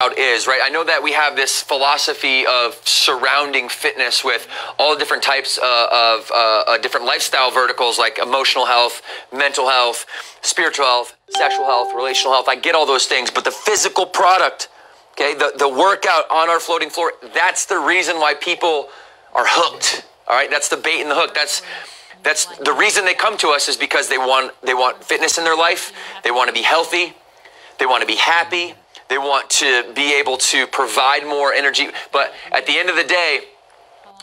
is, right? I know that we have this philosophy of surrounding fitness with all the different types of different lifestyle verticals like emotional health, mental health, spiritual health, sexual health, relational health. I get all those things, but the physical product, okay, the workout on our floating floor, that's the reason why people are hooked, all right? That's the bait and the hook. That's the reason they come to us, is because they want fitness in their life. They want to be healthy. They want to be happy. They want to be able to provide more energy. But at the end of the day,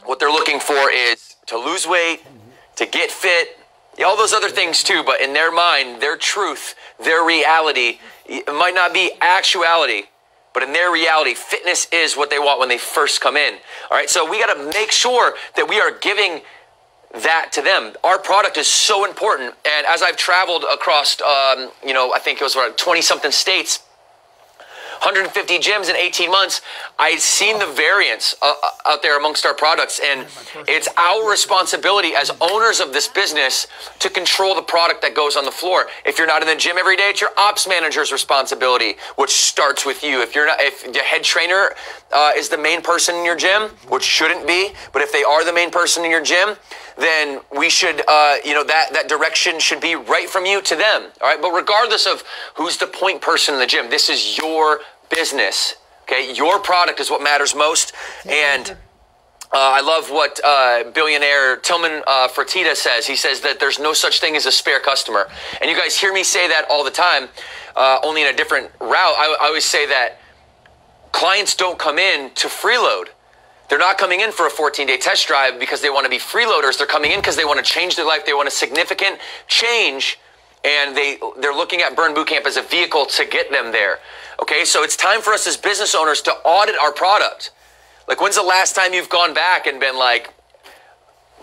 what they're looking for is to lose weight, to get fit, all those other things too. But in their mind, their truth, their reality, it might not be actuality, but in their reality, fitness is what they want when they first come in. All right, so we got to make sure that we are giving that to them. Our product is so important. And as I've traveled across, I think it was around 20-something states, 150 gyms in 18 months, I've seen the variance out there amongst our products. And it's our responsibility as owners of this business to control the product that goes on the floor. If you're not in the gym every day, it's your ops manager's responsibility, which starts with you. If the head trainer is the main person in your gym, which shouldn't be, but if they are the main person in your gym, then we should, that direction should be right from you to them. All right. But regardless of who's the point person in the gym, this is your business. Okay. Your product is what matters most. And I love what billionaire Tillman Fertitta says. He says that there's no such thing as a spare customer. And you guys hear me say that all the time, only in a different route. I always say that clients don't come in to freeload. They're not coming in for a 14-day test drive because they want to be freeloaders. They're coming in because they want to change their life. They want a significant change, and they're looking at Burn Bootcamp as a vehicle to get them there. Okay, so it's time for us as business owners to audit our product. Like, when's the last time you've gone back and been like,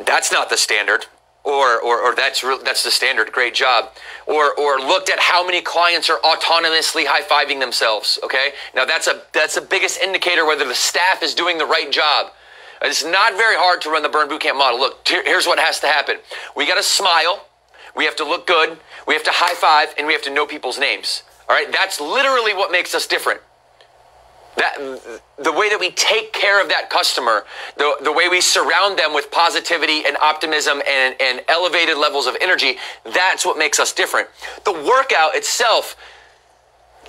that's not the standard, or that's the standard, great job, or looked at how many clients are autonomously high-fiving themselves, okay? Now that's the biggest indicator whether the staff is doing the right job. It's not very hard to run the Burn Bootcamp model. Look, here's what has to happen. We got to smile, we have to look good, we have to high-five, and we have to know people's names, all right? That's literally what makes us different. The way that we take care of that customer, the way we surround them with positivity and optimism and elevated levels of energy, that's what makes us different. The workout itself,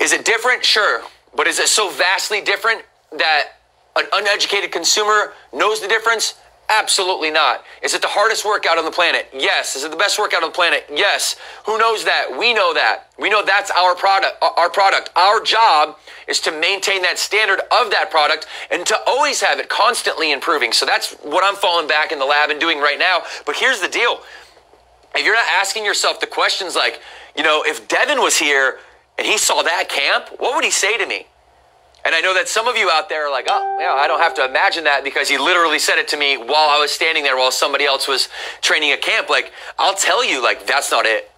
is it different? Sure. But is it so vastly different that an uneducated consumer knows the difference? Absolutely not. Is it the hardest workout on the planet? Yes. Is it the best workout on the planet? Yes. Who knows that? We know that. We know that's our product. Our job is to maintain that standard of that product and to always have it constantly improving. So that's what I'm falling back in the lab and doing right now. But here's the deal. If you're not asking yourself the questions like, if Devin was here and he saw that camp, what would he say to me? And I know that some of you out there are like, oh, yeah, I don't have to imagine that because he literally said it to me while I was standing there while somebody else was training a camp. Like, I'll tell you, like, that's not it.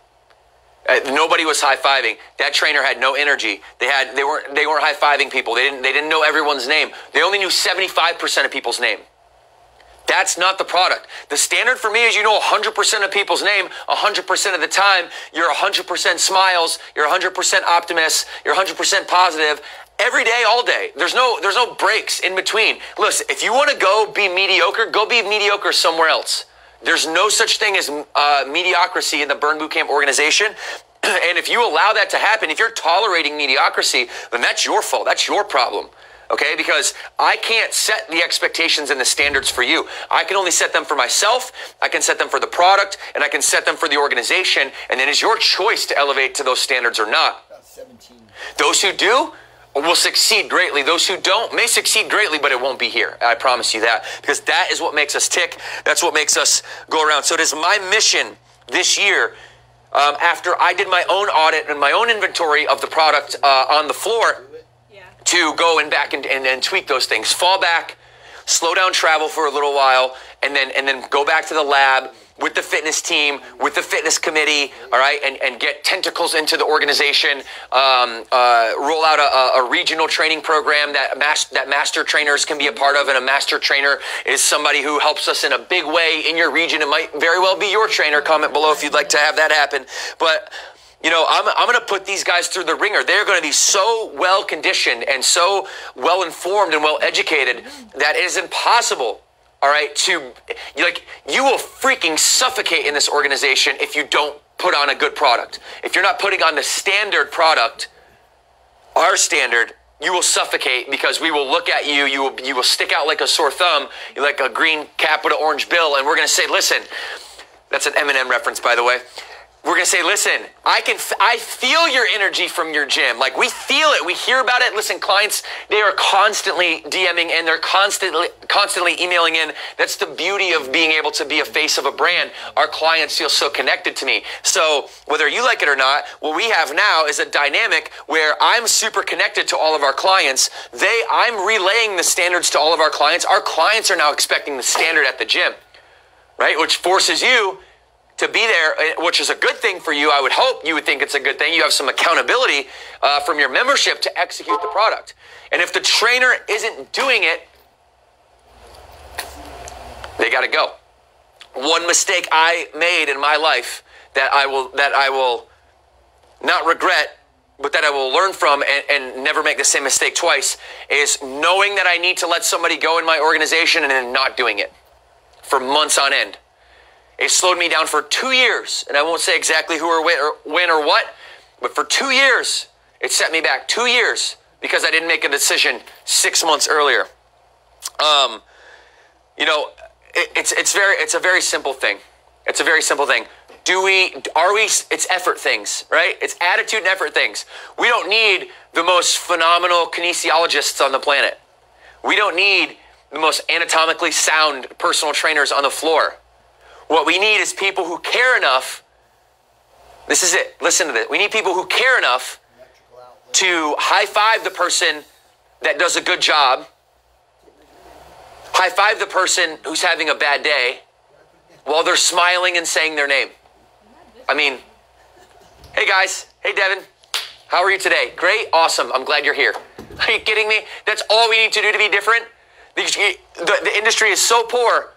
Nobody was high-fiving. That trainer had no energy. They weren't high-fiving people. They didn't know everyone's name. They only knew 75% of people's name. That's not the product. The standard for me is 100% of people's name 100% of the time. You're 100% smiles. You're 100% optimist. You're 100% positive. Every day, all day. There's no breaks in between. Listen, if you want to go be mediocre somewhere else. There's no such thing as mediocrity in the Burn Bootcamp organization. And if you allow that to happen, if you're tolerating mediocrity, then that's your fault. That's your problem. Okay? Because I can't set the expectations and the standards for you. I can only set them for myself. I can set them for the product, and I can set them for the organization. And then it's your choice to elevate to those standards or not. About 17. Those who do will succeed greatly. Those who don't may succeed greatly, but it won't be here. I promise you that, because that is what makes us tick. That's what makes us go around. So it is my mission this year, after I did my own audit and my own inventory of the product on the floor, to go and back and tweak those things. Fall back, slow down travel for a little while, and then go back to the lab with the fitness team, with the fitness committee, all right, and get tentacles into the organization, roll out a regional training program that master trainers can be a part of, and a master trainer is somebody who helps us in a big way in your region. It might very well be your trainer. Comment below if you'd like to have that happen. But I'm going to put these guys through the ringer. They're going to be so well conditioned and so well informed and well educated that it is impossible, all right, you will freaking suffocate in this organization if you don't put on a good product. If you're not putting on the standard product, our standard, you will suffocate because we will look at you. You will stick out like a sore thumb, like a green cap with an orange bill. And we're going to say, listen, that's an Eminem reference, by the way. We're going to say, listen, I feel your energy from your gym. Like, we feel it. We hear about it. Listen, clients, they are constantly DMing and they're constantly emailing in. That's the beauty of being able to be a face of a brand. Our clients feel so connected to me. So whether you like it or not, what we have now is a dynamic where I'm super connected to all of our clients. I'm relaying the standards to all of our clients. Our clients are now expecting the standard at the gym, right? Which forces you to be there, which is a good thing for you. I would hope you would think it's a good thing. You have some accountability from your membership to execute the product. And if the trainer isn't doing it, they got to go. One mistake I made in my life that I will not regret, but that I will learn from and never make the same mistake twice, is knowing that I need to let somebody go in my organization and then not doing it for months on end. It slowed me down for 2 years, and I won't say exactly who or when or what, but for 2 years, it set me back 2 years because I didn't make a decision 6 months earlier. It's a very simple thing. It's a very simple thing. It's effort things, right? It's attitude and effort things. We don't need the most phenomenal kinesiologists on the planet. We don't need the most anatomically sound personal trainers on the floor. What we need is people who care enough. This is it. Listen to this. We need people who care enough to high five the person that does a good job, high five the person who's having a bad day while they're smiling and saying their name. I mean, hey guys, hey Devin, how are you today? Great, awesome, I'm glad you're here. Are you kidding me? That's all we need to do to be different? The industry is so poor.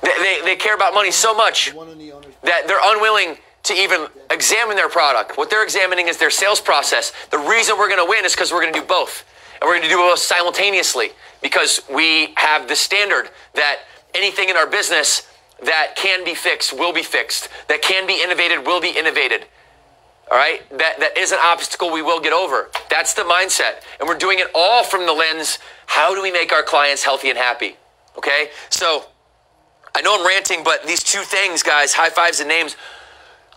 They care about money so much that they're unwilling to even examine their product. What they're examining is their sales process. The reason we're going to win is because we're going to do both. And we're going to do both simultaneously because we have the standard that anything in our business that can be fixed will be fixed. That can be innovated will be innovated. All right? That is an obstacle we will get over. That's the mindset. And we're doing it all from the lens, how do we make our clients healthy and happy? Okay? So I know I'm ranting, but these two things, guys, high fives and names,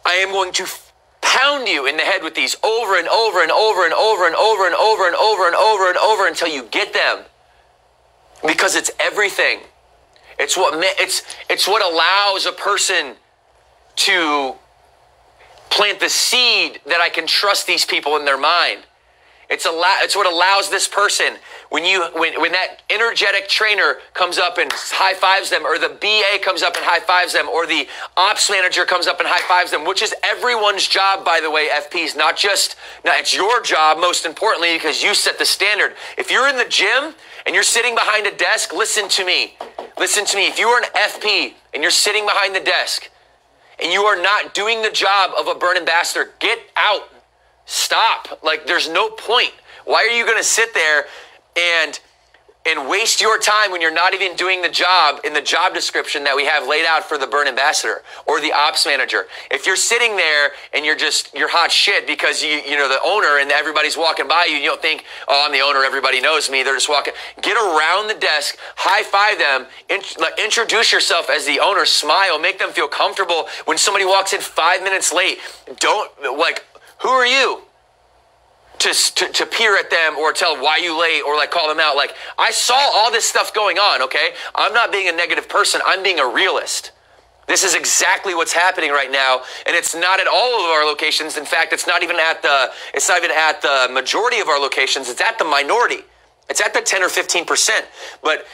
I am going to pound you in the head with these over and over and over and over and over and over and over and over and over until you get them. Because it's everything. It's what allows a person to plant the seed that I can trust these people in their mind. It's what allows this person, when that energetic trainer comes up and high fives them, or the BA comes up and high fives them, or the ops manager comes up and high fives them, which is everyone's job, by the way, FPs, it's your job, most importantly, because you set the standard. If you're in the gym and you're sitting behind a desk, listen to me. Listen to me. If you are an FP and you're sitting behind the desk and you are not doing the job of a burn ambassador, get out. Stop. Like, there's no point. Why are you going to sit there and waste your time when you're not even doing the job in the job description that we have laid out for the burn ambassador or the ops manager? If you're sitting there and you're hot shit because you know the owner and everybody's walking by you, and you don't think, oh, I'm the owner, everybody knows me, they're just walking. Get around the desk, high five them, introduce yourself as the owner, smile, make them feel comfortable. When somebody walks in 5 minutes late, who are you to peer at them or tell why you late or call them out? I saw all this stuff going on, okay? I'm not being a negative person. I'm being a realist. This is exactly what's happening right now, and it's not at all of our locations. In fact, it's not even at the majority of our locations. It's at the minority. It's at the 10 or 15%. But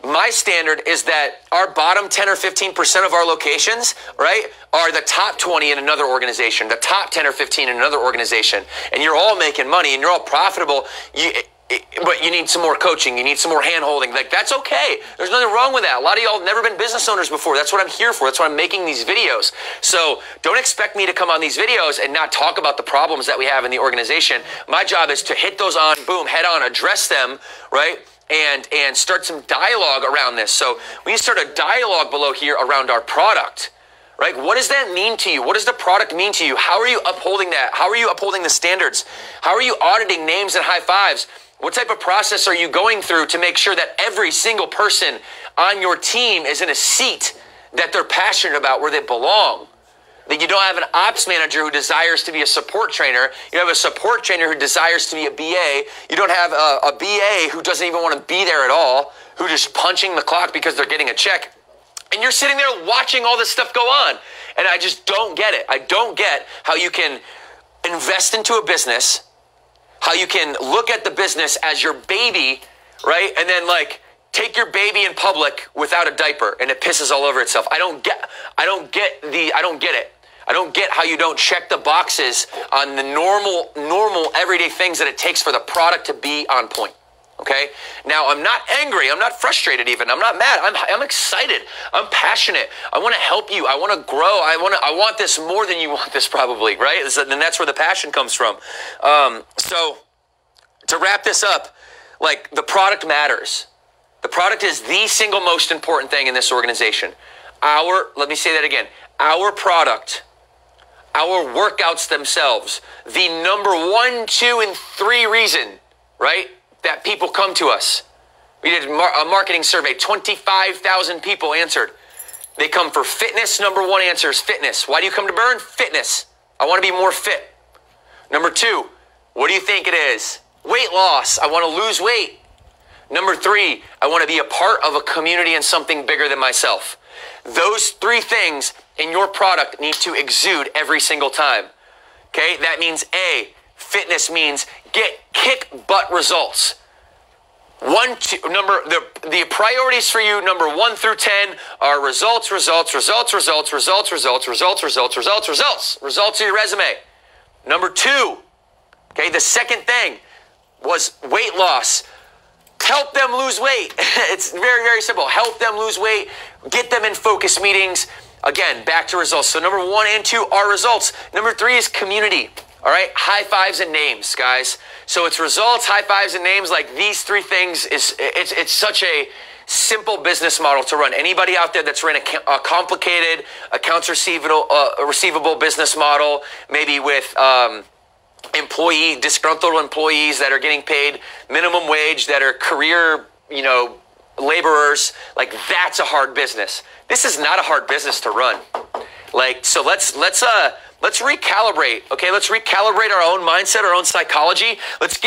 my standard is that our bottom 10 or 15% of our locations, right, are the top 20 in another organization, the top 10 or 15 in another organization, and you're all making money and you're all profitable. but you need some more coaching. You need some more hand holding. Like, that's okay. There's nothing wrong with that. A lot of y'all have never been business owners before. That's what I'm here for. That's why I'm making these videos. So don't expect me to come on these videos and not talk about the problems that we have in the organization. My job is to hit those on, boom, head on, address them, right? And start some dialogue around this. So we need to start a dialogue below here around our product. Right? What does that mean to you? What does the product mean to you? How are you upholding that? How are you upholding the standards? How are you auditing names and high fives? What type of process are you going through to make sure that every single person on your team is in a seat that they're passionate about, where they belong? That you don't have an ops manager who desires to be a support trainer. You have a support trainer who desires to be a BA. You don't have a BA who doesn't even want to be there at all, who just punching the clock because they're getting a check. And you're sitting there watching all this stuff go on. And I just don't get it. I don't get how you can invest into a business, how you can look at the business as your baby, right? And then like take your baby in public without a diaper and it pisses all over itself. I don't get it. I don't get how you don't check the boxes on the normal everyday things that it takes for the product to be on point. Okay. Now I'm not angry. I'm not frustrated even. I'm not mad. I'm excited. I'm passionate. I want to help you. I want to grow. I want this more than you want this probably, right? And that's where the passion comes from. So to wrap this up, like the product matters. The product is the single most important thing in this organization. Let me say that again. Our product, our workouts themselves, the number 1, 2, and 3 reason, right, that people come to us. We did a marketing survey, 25,000 people answered. They come for fitness. Number 1 answer is fitness. Why do you come to Burn? Fitness. I want to be more fit. Number 2, what do you think it is? Weight loss. I want to lose weight. Number 3, I want to be a part of a community and something bigger than myself. Those 3 things in your product need to exude every single time. Okay, that means fitness means get kick butt results. The priorities for you, number 1 through 10 are results of your resume. Number 2, okay, the second thing was weight loss. Help them lose weight. It's very, very simple. Help them lose weight. Get them in focus meetings. Again, back to results. So number 1 and 2 are results. Number 3 is community. All right, high fives and names, guys. So it's results, high fives, and names. Like these 3 things it's such a simple business model to run. Anybody out there that's running a complicated accounts receivable business model, maybe with disgruntled employees that are getting paid minimum wage, that are career, laborers, like that's a hard business. This is not a hard business to run. Like, so let's recalibrate. Okay, let's recalibrate our own mindset, our own psychology. Let's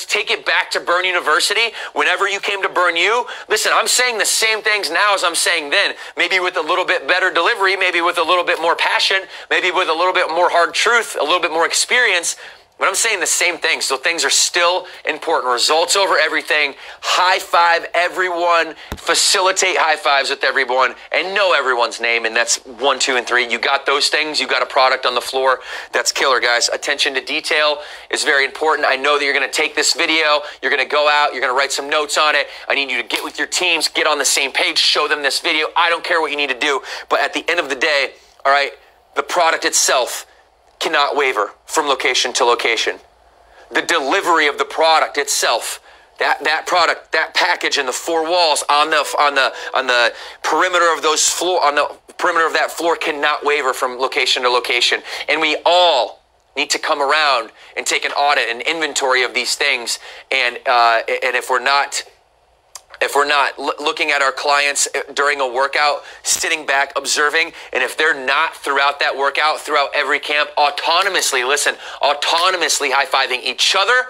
take it back to Burn University. Whenever you came to Burn U, listen, I'm saying the same things now as I'm saying then. Maybe with a little bit better delivery, maybe with a little bit more passion, maybe with a little bit more hard truth, a little bit more experience. But I'm saying the same thing. So things are still important. Results over everything. High five everyone. Facilitate high fives with everyone. And know everyone's name. And that's 1, 2, and 3. You got those things. You got a product on the floor. That's killer, guys. Attention to detail is very important. I know that you're going to take this video. You're going to go out. You're going to write some notes on it. I need you to get with your teams. Get on the same page. Show them this video. I don't care what you need to do. But at the end of the day, all right, the product itself cannot waver from location to location. The delivery of the product itself, that product, that package in the 4 walls on the perimeter of those floor, on the perimeter of that floor cannot waver from location to location. And we all need to come around and take an audit and inventory of these things. And if we're not looking at our clients during a workout, sitting back, observing, and if they're not throughout that workout, throughout every camp, autonomously high-fiving each other,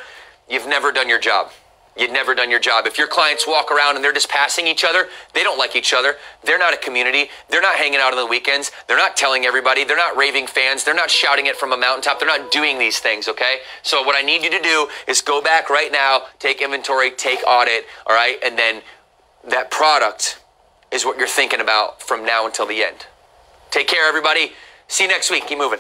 you've never done your job. You've never done your job. If your clients walk around and they're just passing each other, they don't like each other. They're not a community. They're not hanging out on the weekends. They're not telling everybody. They're not raving fans. They're not shouting it from a mountaintop. They're not doing these things, okay? So what I need you to do is go back right now, take inventory, take audit, all right? And then that product is what you're thinking about from now until the end. Take care, everybody. See you next week. Keep moving.